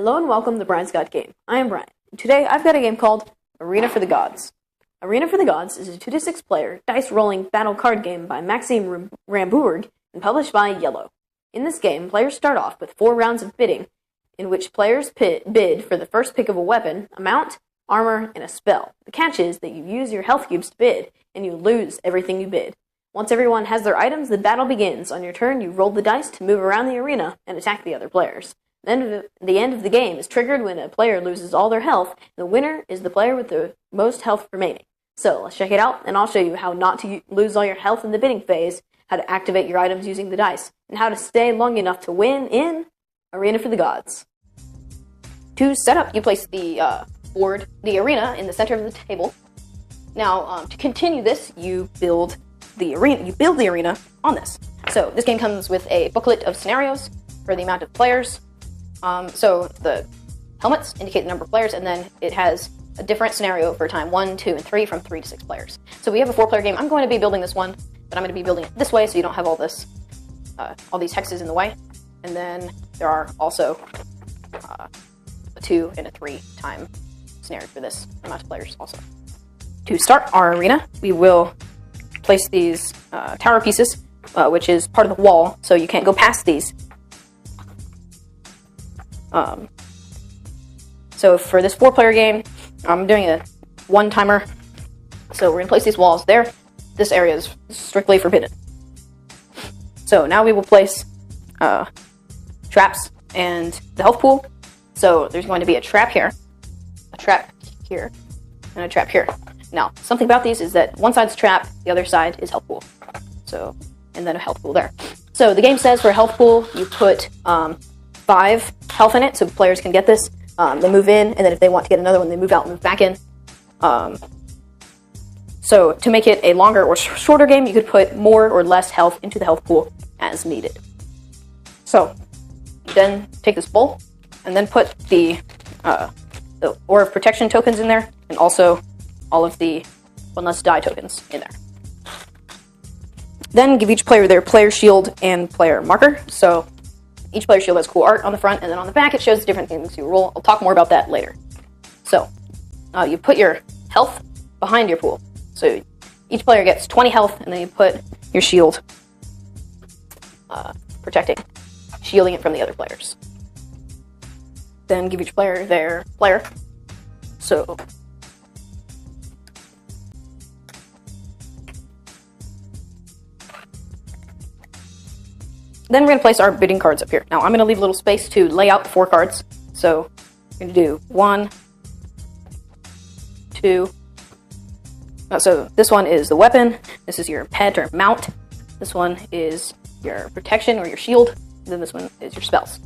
Hello and welcome to Brian's Got Game. I am Brian. Today I've got a game called Arena for the Gods. Arena for the Gods is a 2-6 player dice rolling battle card game by Maxime Rambourg and published by IELLO. In this game, players start off with 4 rounds of bidding, in which players bid for the first pick of a weapon, a mount, armor, and a spell. The catch is that you use your health cubes to bid, and you lose everything you bid. Once everyone has their items, the battle begins. On your turn, you roll the dice to move around the arena and attack the other players. Then the end of the game is triggered when a player loses all their health. The winner is the player with the most health remaining. So let's check it out, and I'll show you how not to lose all your health in the bidding phase, how to activate your items using the dice, and how to stay long enough to win in Arena for the Gods. To set up, you place the arena in the center of the table. Now, to continue this, you build the arena on this. So this game comes with a booklet of scenarios for the amount of players. So the helmets indicate the number of players, and then it has a different scenario for time 1, 2, and 3 from 3 to 6 players. So we have a 4-player game. I'm going to be building this one, but I'm going to be building it this way so you don't have all this, all these hexes in the way. And then there are also a 2 and a 3 time scenario for this amount of players also. To start our arena, we will place these tower pieces, which is part of the wall, so you can't go past these. So for this 4-player game, I'm doing a 1-timer. So we're going to place these walls there. This area is strictly forbidden. So now we will place traps and the health pool. So there's going to be a trap here, and a trap here. Now, something about these is that one side's trap, the other side is health pool. So, and then a health pool there. So the game says for a health pool, you put 5 health in it, so players can get this. They move in, and then if they want to get another one, they move out and move back in. So to make it a longer or shorter game, you could put more or less health into the health pool as needed. So then take this bowl, and then put the Aura of Protection tokens in there, and also all of the one less die tokens in there. Then give each player their player shield and player marker. So each player shield has cool art on the front, and then on the back it shows different things you roll. I'll talk more about that later. So you put your health behind your pool. So each player gets 20 health, and then you put your shield shielding it from the other players. Then give each player their player. So then we're going to place our bidding cards up here. Now, I'm going to leave a little space to lay out the 4 cards. So we're going to do 1, 2. So this one is the weapon. This is your pet or mount. This one is your protection or your shield. And then this one is your spells.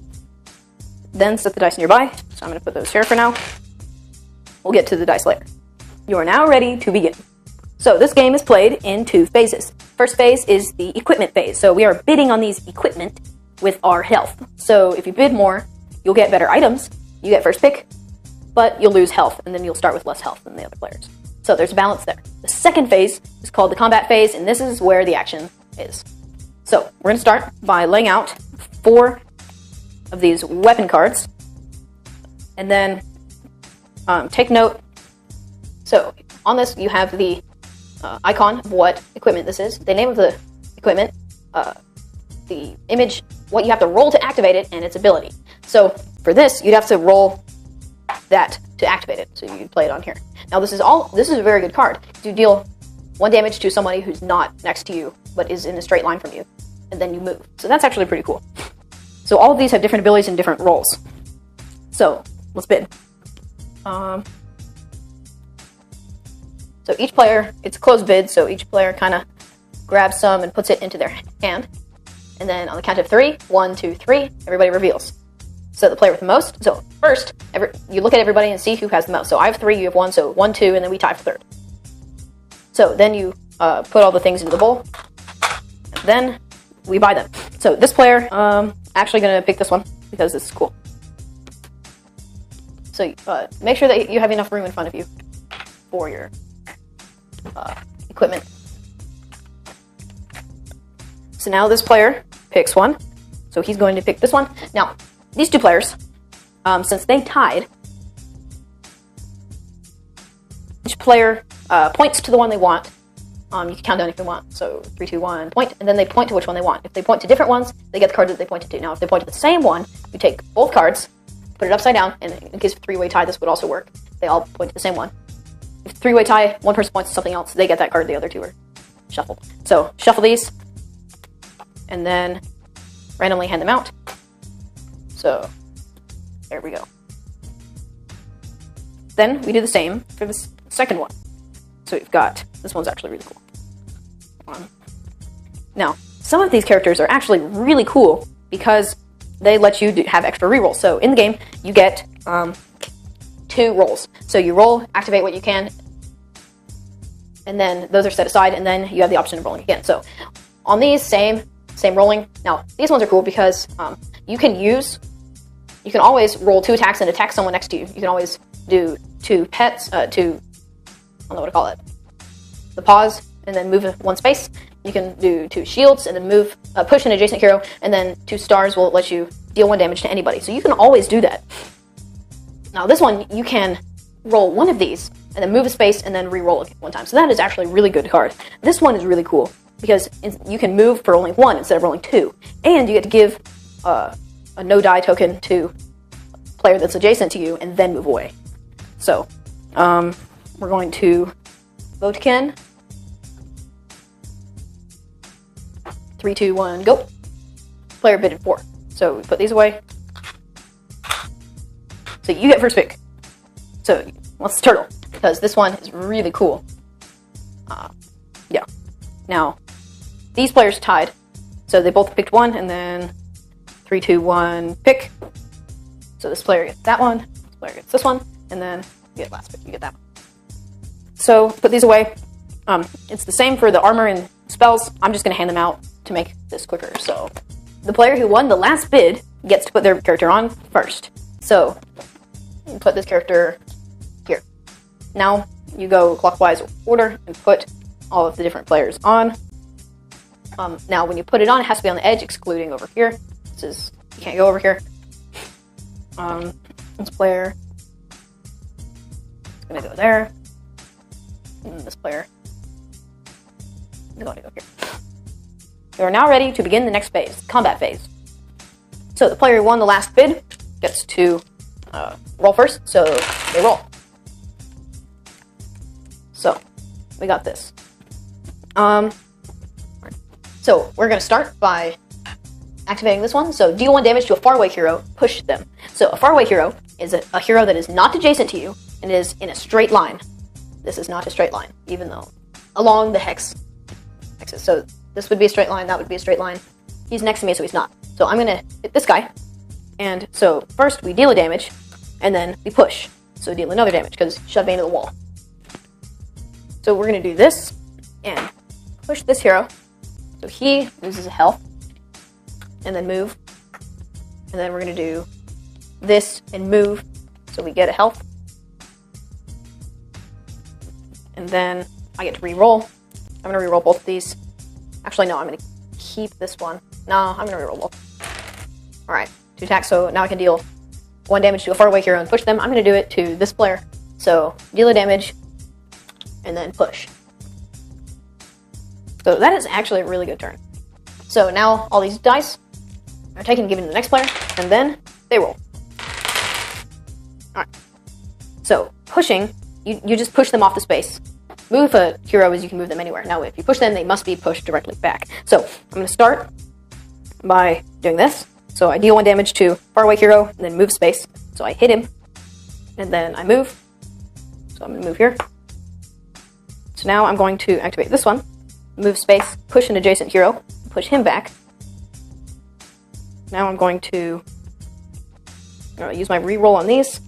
Then set the dice nearby. So I'm going to put those here for now. We'll get to the dice later. You are now ready to begin. So this game is played in 2 phases. First phase is the equipment phase. So we are bidding on these equipment with our health. So if you bid more, you'll get better items. You get first pick, but you'll lose health, and then you'll start with less health than the other players. So there's a balance there. The second phase is called the combat phase, and this is where the action is. So we're going to start by laying out 4 of these weapon cards, and then take note. So on this, you have the icon of what equipment this is, the name of the equipment, the image, what you have to roll to activate it, and its ability. So for this, you'd have to roll that to activate it. So you play it on here. Now this is a very good card. You deal 1 damage to somebody who's not next to you, but is in a straight line from you, and then you move. So that's actually pretty cool. So all of these have different abilities and different roles. So let's bid. So each player, it's a closed bid, so each player kind of grabs some and puts it into their hand. And then on the count of 3, 1, 2, 3, everybody reveals. So the player with the most, so first, you look at everybody and see who has the most. So I have 3, you have 1, so 1, 2, and then we tie for third. So then you put all the things into the bowl, and then we buy them. So this player, actually going to pick this one, because this is cool. So make sure that you have enough room in front of you for your equipment. So now this player picks one, so he's going to pick this one. Now, these 2 players since they tied, each player points to the one they want. You can count down if you want. So 3, 2, 1, point, and then they point to which one they want. If they point to different ones, they get the card that they pointed to. Now, if they point to the same one, you take both cards, put it upside down, and in case of three-way tie, this would also work. They all point to the same one. If three-way tie, one person points to something else, they get that card, the other two are shuffled. So shuffle these, and then randomly hand them out. So there we go. Then we do the same for the second one. So we've got, this one's actually really cool. Now, some of these characters are actually really cool because they let you have extra rerolls. So in the game, you get 2 rolls. So you roll, activate what you can, and then those are set aside, and then you have the option of rolling again. So on these, same rolling. Now, these ones are cool because you can always roll 2 attacks and attack someone next to you. You can always do 2 pets, I don't know what to call it, the pause, and then move 1 space. You can do 2 shields, and then push an adjacent hero, and then 2 stars will let you deal 1 damage to anybody. So you can always do that. Now this one, you can roll 1 of these, and then move a space, and then re-roll it 1 time. So that is actually a really good card. This one is really cool, because you can move for only 1 instead of rolling 2. And you get to give a no-die token to a player that's adjacent to you, and then move away. So, we're going to vote again. 3, 2, 1, go. Player bidded 4. So we put these away. So you get first pick. So what's the turtle? Because this one is really cool. Yeah. Now, these players tied. So they both picked 1, and then 3, 2, 1, pick. So this player gets that one, this player gets this one, and then you get last pick, you get that one. So put these away. It's the same for the armor and spells. I'm just going to hand them out to make this quicker. So the player who won the last bid gets to put their character on first. So you put this character here. Now you go clockwise order and put all of the different players on. Now when you put it on, it has to be on the edge, excluding over here. You can't go over here. This player is going to go there. And this player is going to go here. You are now ready to begin the next phase, combat phase. So the player who won the last bid gets to roll first, so they roll. So we got this. So we're going to start by activating this one. So deal 1 damage to a faraway hero, push them. So a faraway hero is a hero that is not adjacent to you and is in a straight line. This is not a straight line, even though along the hexes. So this would be a straight line, that would be a straight line. He's next to me, so he's not. So I'm going to hit this guy. And so first we deal a damage, and then we push. So deal another damage, because shove me into the wall. So we're going to do this, and push this hero. So he loses a health, and then move. And then we're going to do this and move, so we get a health. And then I get to re-roll. I'm going to re-roll both of these. Actually, no, I'm going to keep this one. No, I'm going to re-roll both. Alright, 2 attacks, so now I can deal 1 damage to a faraway hero and push them. I'm going to do it to this player. So, deal a damage, and then push. So that is actually a really good turn. So now all these dice are taken and given to the next player, and then they roll. Alright. So, pushing, you just push them off the space. Move a hero as you can move them anywhere. Now, if you push them, they must be pushed directly back. So, I'm going to start by doing this. So, I deal 1 damage to faraway hero, and then move space. So, I hit him, and then I move. So, I'm going to move here. So, now I'm going to activate this one. Move space, push an adjacent hero, push him back. Now I'm going to use my reroll on these.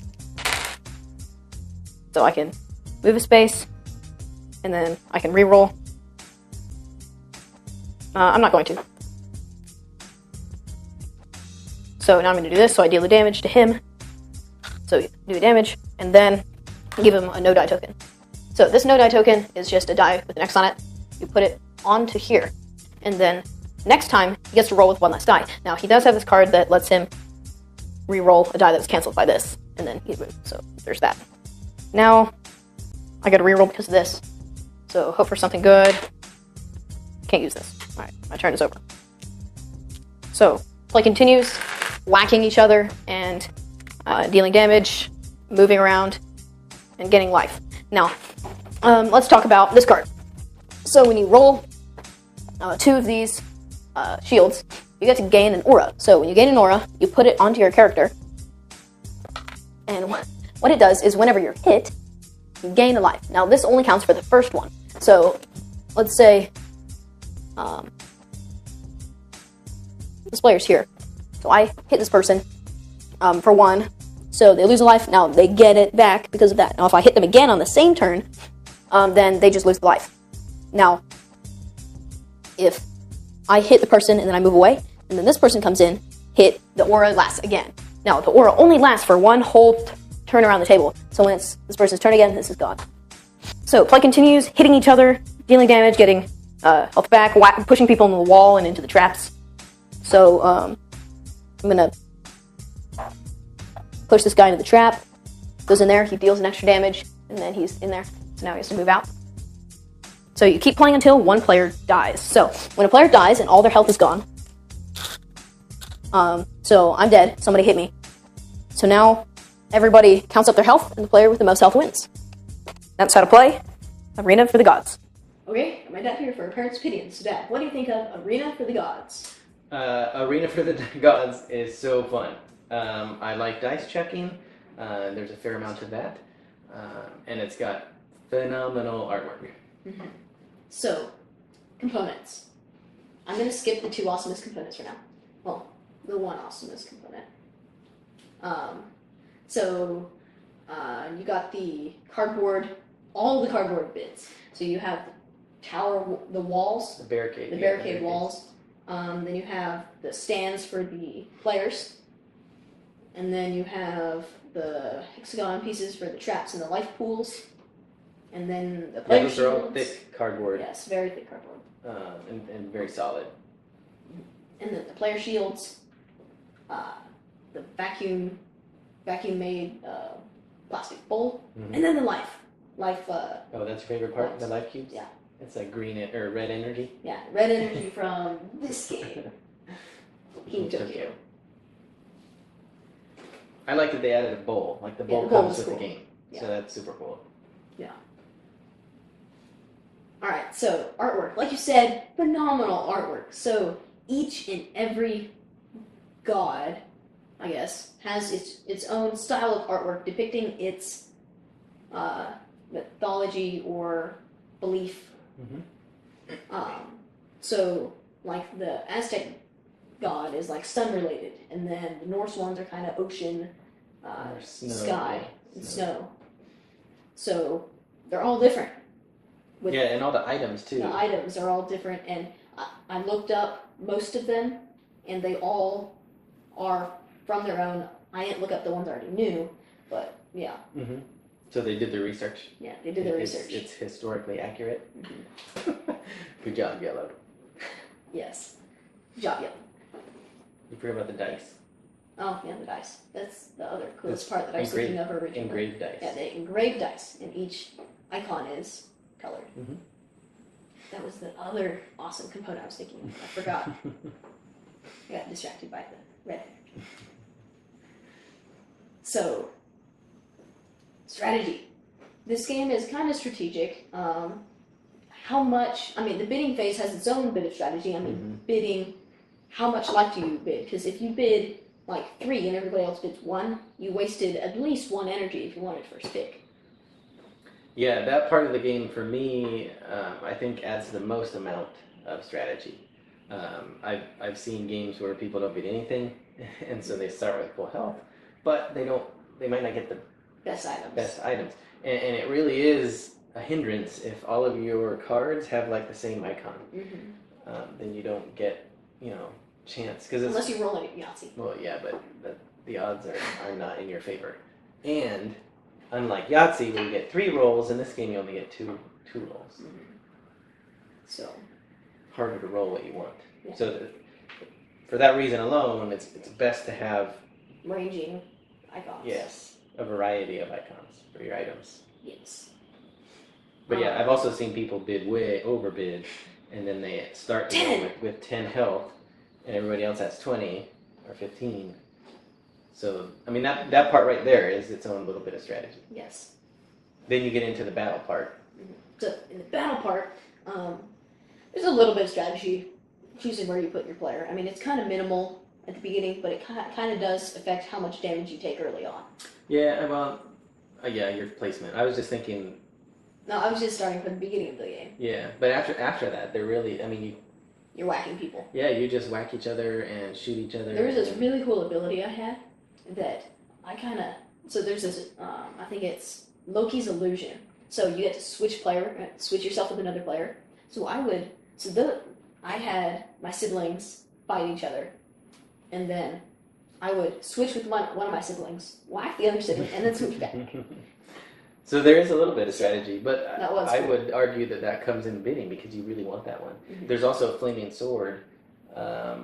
So I can move a space, and then I can reroll. I'm not going to. So now I'm going to do this, so I deal the damage to him. So do damage, and then give him a no-die token. So this no-die token is just a die with an X on it. You put it onto here, and then next time he gets to roll with 1 less die. Now he does have this card that lets him re-roll a die that was canceled by this, and then he moved. So there's that. Now I got to re-roll because of this. So hope for something good. Can't use this. All right, my turn is over. So play continues, whacking each other and dealing damage, moving around, and getting life. Now, let's talk about this card. So when you roll 2 of these shields, you get to gain an aura. So when you gain an aura, you put it onto your character, and what it does is whenever you're hit, you gain a life. Now this only counts for the first one. So let's say this player's here. So I hit this person for 1, so they lose a life. Now they get it back because of that. Now if I hit them again on the same turn, then they just lose the life. Now, if I hit the person and then I move away, and then this person comes in, hit, the aura lasts again. Now, the aura only lasts for 1 whole turn around the table. So when it's this person's turn again, this is gone. So play continues, hitting each other, dealing damage, getting health back, pushing people into the wall and into the traps. So I'm gonna push this guy into the trap. Goes in there, he deals an extra damage, and then he's in there. So now he has to move out. So you keep playing until 1 player dies. So when a player dies and all their health is gone, so I'm dead, somebody hit me. So now everybody counts up their health, and the player with the most health wins. That's how to play Arena for the Gods. Okay, my dad here for parents' opinions. So Dad, what do you think of Arena for the Gods? Arena for the Gods is so fun. I like dice checking. There's a fair amount of that. And it's got phenomenal artwork. Mm-hmm. So, components. I'm going to skip the 2 awesomest components for now. Well, the 1 awesomest component. You got the cardboard, all the cardboard bits. So you have the tower, the walls. The barricade. The barricade walls. Then you have the stands for the players. And then you have the hexagon pieces for the traps and the life pools. And then the player those are all thick cardboard. Yes, very thick cardboard. And very solid. And then the player shields, the vacuum made plastic bowl, and then the life. Oh, that's your favorite part? Lights. The life cubes? Yeah. It's like green or red energy? Yeah, red energy from this game. King Tokyo. I like that they added a bowl. Like the bowl the bowl comes with cool. the game. Yeah. So that's super cool. Yeah. Alright, so artwork. Like you said, phenomenal artwork. So each and every god, I guess, has its own style of artwork depicting its mythology or belief. So, like, the Aztec god is, like, sun-related, and then the Norse ones are kind of ocean, sky, and snow. So, they're all different. Yeah, and all the items, too. The items are all different, and I looked up most of them, and they all are from their own. I didn't look up the ones I already knew, but, yeah. So they did the research. Yeah, they did the research. It's historically accurate. Good job, Yellow. Yes. Good job, Yellow. You forgot about the dice. Oh, yeah, the dice. That's the other coolest part that I was thinking of originally. Engraved dice. Yeah, they engraved dice, and each icon is colored. That was the other awesome component I was thinking of. I forgot. I got distracted by the red. So, strategy. This game is kind of strategic. How much, the bidding phase has its own bit of strategy. Bidding, how much life do you bid? Because if you bid like 3 and everybody else bids 1, you wasted at least 1 energy if you wanted first pick. Yeah, that part of the game for me, I think adds the most amount of strategy. I've seen games where people don't bid anything, and so they start with full health, but they might not get the best items. And it really is a hindrance if all of your cards have like the same icon. Then you don't get, chance. Unless you roll it Yahtzee. Well, yeah, but the odds are not in your favor. And unlike Yahtzee, where you get 3 rolls, in this game you only get two rolls. So harder to roll what you want. Yeah. So for that reason alone, it's best to have ranging icons. Yes, a variety of icons for your items. Yes. But yeah, I've also seen people bid way overbid, and then they start the game with 10 health, and everybody else has 20 or 15. So, I mean, that part right there is its own little bit of strategy. Yes. Then you get into the battle part. So, in the battle part, there's a little bit of strategy choosing where you put your player. I mean, it's kind of minimal at the beginning, but it kind of does affect how much damage you take early on. Yeah, well, yeah, your placement. I was just thinking. No, I was just starting from the beginning of the game. Yeah, but after that, they're really, I mean, you're whacking people. Yeah, you just whack each other and shoot each other. There was this really cool ability I had that I kind of, so there's this, I think it's Loki's illusion. So you get to switch yourself with another player. So I had my siblings fight each other, and then I would switch with one of my siblings, whack the other sibling, and then switch back. So there is a little bit of strategy, but I cool. would argue that comes in bidding because you really want that one. Mm-hmm. There's also a flaming sword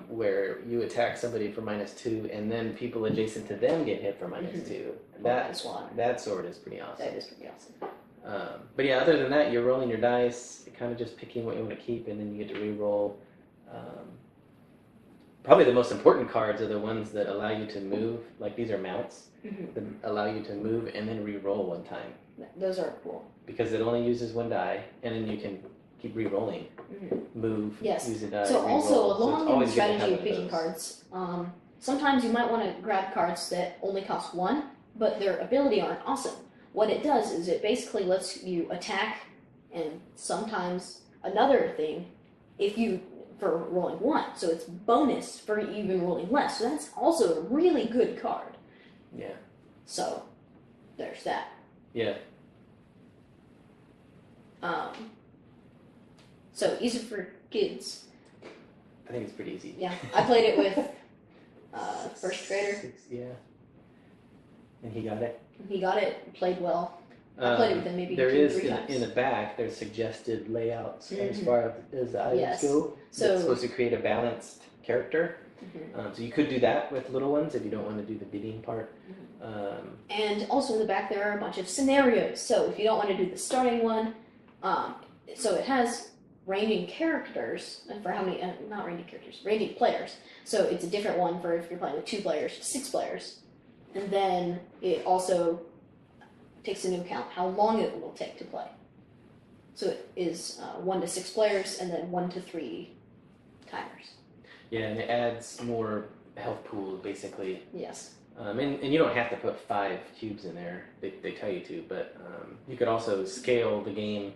where you attack somebody for -2, and then people adjacent to them get hit for -2. That sword is pretty awesome. That is pretty awesome. But yeah, other than that, you're rolling your dice, kind of just picking what you want to keep, and then you get to re-roll. Probably the most important cards are the ones that allow you to move, like these are mounts, that allow you to move and then re-roll one time. Those are cool. Because it only uses 1 die, and then you can keep re-rolling, move, use a die, so re-roll. Also, along so in the strategy of picking cards, sometimes you might want to grab cards that only cost 1, but their ability aren't awesome. What it does is it basically lets you attack, and sometimes another thing, for rolling 1, so it's bonus for even rolling less. So that's also a really good card. Yeah. So there's that. Yeah. So easy for kids. I think it's pretty easy. Yeah, I played it with first grader. Yeah. And he got it. He got it. Played well. I played it with him maybe there 2 or 3 is times. In the back there's suggested layouts as far as the items go. So it's supposed to create a balanced character. So you could do that with little ones if you don't want to do the bidding part. And also in the back there are a bunch of scenarios. So if you don't want to do the starting one, so it has ranging characters for how many? Not ranging characters, ranging players. So it's a different one for if you're playing with 2 players, 6 players, and then it also takes into account how long it will take to play. So it is 1 to 6 players and then 1 to 3 timers. Yeah, and it adds more health pools basically. Yes. And you don't have to put 5 cubes in there. They tell you to, but you could also scale the game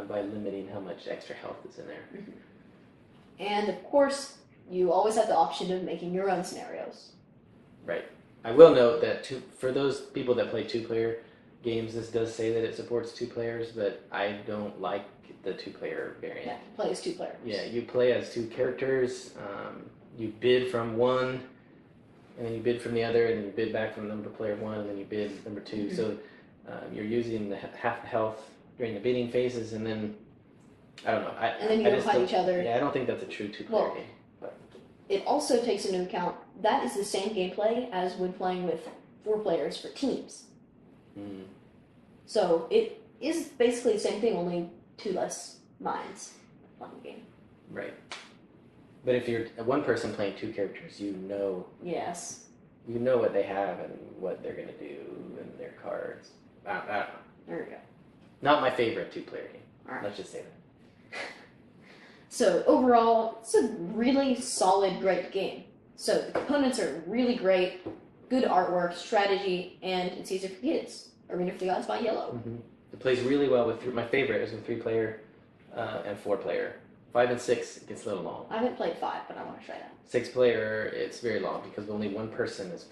by limiting how much extra health is in there. And of course, you always have the option of making your own scenarios. Right. I will note that for those people that play 2-player games, this does say that it supports 2 players, but I don't like the 2-player variant. Yeah, play as 2 players. Yeah, you play as 2 characters. You bid from one, and then you bid from the other, and then you bid back from number player 1, and then you bid number 2. So you're using half the health during the bidding phases, and then I don't know. And then you don't fight each other. Yeah, I don't think that's a true 2-player game. But it also takes into account that is the same gameplay as when playing with 4 players for teams. So it is basically the same thing, only 2 less minds playing the game. Right. But if you're one person playing 2 characters, you know. Yes. You know what they have and what they're going to do and their cards. I don't know. There we go. Not my favorite 2-player game. All right. Let's just say that. So overall, it's a really solid, great game. So the components are really great, good artwork, strategy, and it's easy for kids. Arena for the Gods by IELLO. It plays really well with my favorite is with 3-player and 4-player. 5 and 6 it gets a little long. I haven't played 5, but I want to try that. 6-player it's very long because only one person is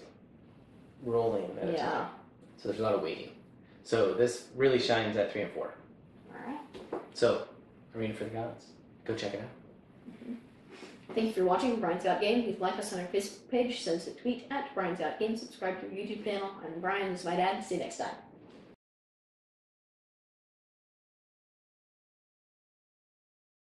rolling at a time. So there's a lot of waiting. So this really shines at 3 and 4. Alright. So, Arena for the Gods. Go check it out. Thank you for watching Brian's Got Game. Please like us on our Facebook page, send us a tweet at Brian's Got Game, subscribe to our YouTube channel, and Brian is my dad. See you next time.